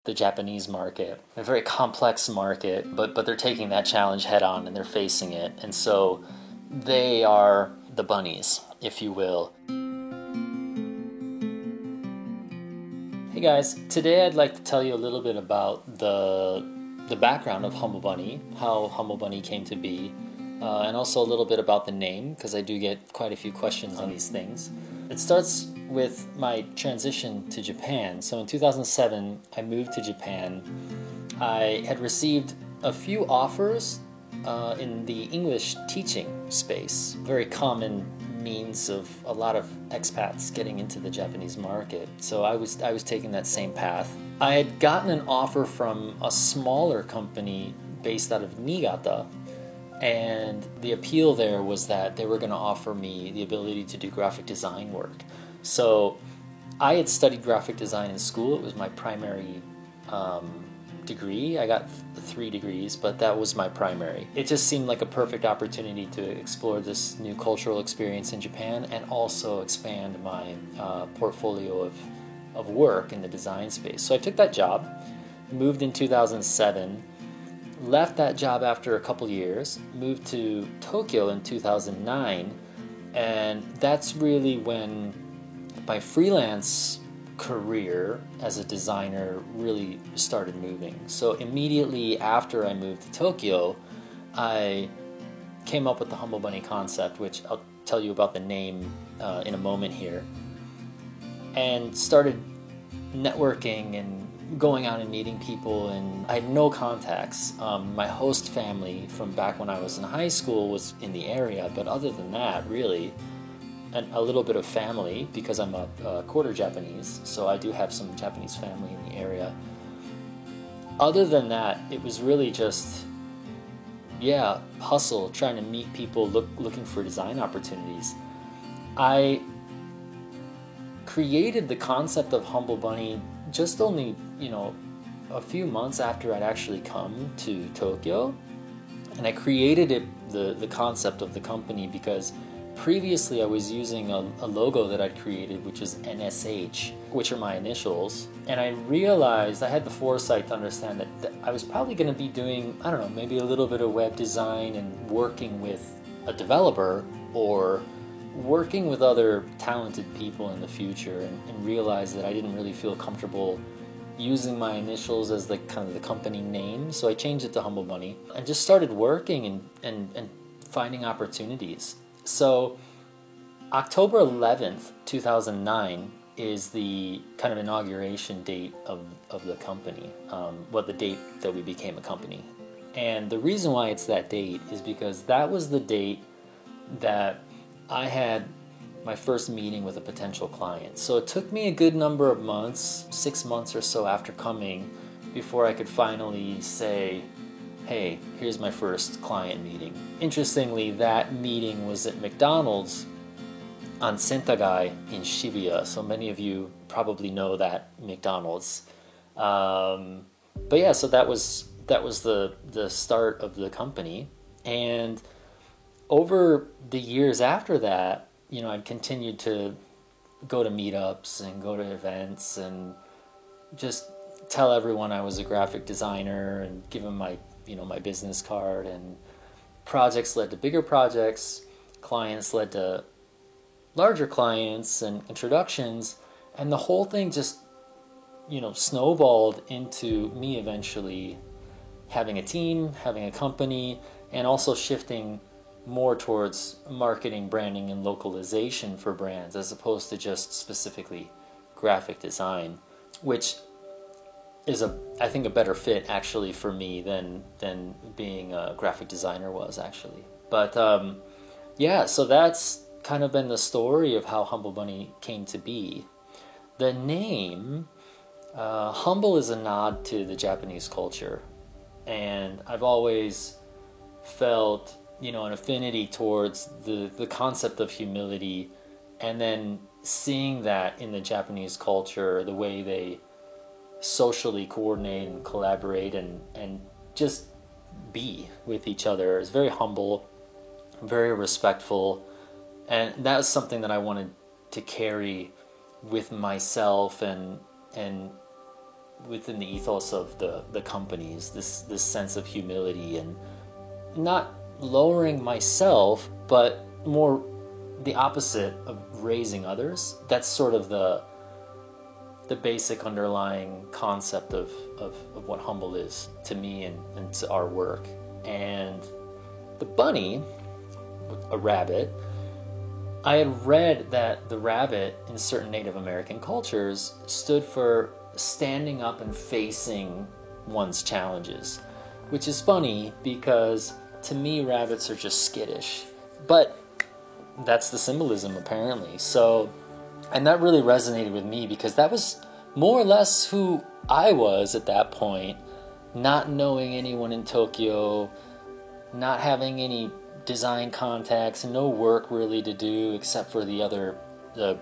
the Japanese market. A very complex market, but they're taking that challenge head on and they're facing it. And so they are the bunnies, if you will. Hey guys, today I'd like to tell you a little bit about the background of Humble Bunny, how Humble Bunny came to be, and also a little bit about the name, because I do get quite a few questions on these things. It starts with my transition to Japan. So in 2007, I moved to Japan. I had received a few offers in the English teaching space, very common means of a lot of expats getting into the Japanese market. So I was taking that same path. I had gotten an offer from a smaller company based out of Niigata, and the appeal there was that they were going to offer me the ability to do graphic design work. So I had studied graphic design in school. It was my primary degree. I got 3 degrees, but that was my primary. It just seemed like a perfect opportunity to explore this new cultural experience in Japan and also expand my portfolio of work in the design space. So I took that job, moved in 2007, left that job after a couple years, moved to Tokyo in 2009, and that's really when my freelance career as a designer really started moving. So immediately after I moved to Tokyo, I came up with the Humble Bunny concept, which I'll tell you about the name in a moment here, and started networking and going out and meeting people, and I had no contacts. My host family from back when I was in high school was in the area, but other than that, really, and a little bit of family, because I'm a quarter Japanese, so I do have some Japanese family in the area. Other than that, it was really just, hustle, trying to meet people, looking for design opportunities. I created the concept of Humble Bunny just only, a few months after I'd actually come to Tokyo. And I created the concept of the company because previously I was using a logo that I'd created, which is NSH, which are my initials. And I realized, I had the foresight to understand that I was probably going to be doing, I don't know, maybe a little bit of web design and working with a developer or working with other talented people in the future, and realized that I didn't really feel comfortable using my initials as the kind of the company name. So I changed it to Humble Bunny and just started working and finding opportunities. So October 11th, 2009 is the kind of inauguration date of the company, the date that we became a company. And the reason why it's that date is because that was the date that I had my first meeting with a potential client. So it took me a good number of months, 6 months or so after coming, before I could finally say, hey, here's my first client meeting. Interestingly, that meeting was at McDonald's on Sentagai in Shibuya. So many of you probably know that McDonald's. So that was the start of the company. And over the years after that, I've continued to go to meetups and go to events and just tell everyone I was a graphic designer and give them my business card. And projects led to bigger projects, clients led to larger clients and introductions, and the whole thing just, snowballed into me eventually having a team, having a company, and also shifting more towards marketing, branding, and localization for brands as opposed to just specifically graphic design, which is I think a better fit actually for me than being a graphic designer was actually. But so that's kind of been the story of how Humble Bunny came to be. The name Humble is a nod to the Japanese culture, and I've always felt an affinity towards the concept of humility, and then seeing that in the Japanese culture, the way they socially coordinate and collaborate and just be with each other is very humble, very respectful, and that was something that I wanted to carry with myself and within the ethos of the companies, this sense of humility and not lowering myself, but more the opposite of raising others. That's sort of the basic underlying concept of what humble is to me and to our work. And the bunny, a rabbit, I had read that the rabbit in certain Native American cultures stood for standing up and facing one's challenges, which is funny because to me rabbits are just skittish, but that's the symbolism apparently. So, and that really resonated with me because that was more or less who I was at that point, not knowing anyone in Tokyo, not having any design contacts, no work really to do except for the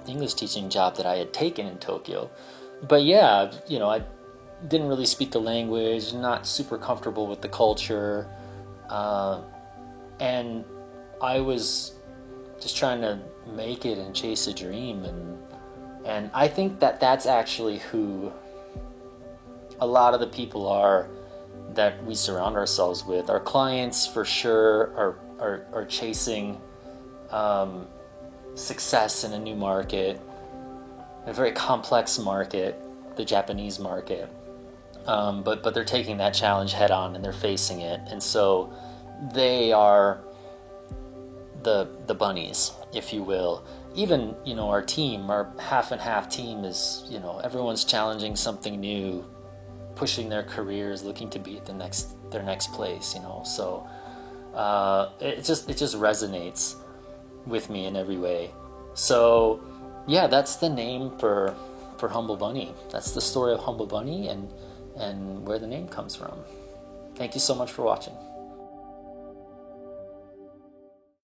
English teaching job that I had taken in Tokyo. But yeah, I didn't really speak the language, not super comfortable with the culture, and I was just trying to make it and chase a dream, and I think that's actually who a lot of the people are that we surround ourselves with. Our clients for sure are chasing success in a new market, a very complex market, the Japanese market. But they're taking that challenge head on and they're facing it, and so they are the bunnies, if you will. Even our team, our half and half team is everyone's challenging something new, pushing their careers, looking to be at their next place. So it just resonates with me in every way. So yeah, that's the name for Humble Bunny. That's the story of Humble Bunny and where the name comes from. Thank you so much for watching.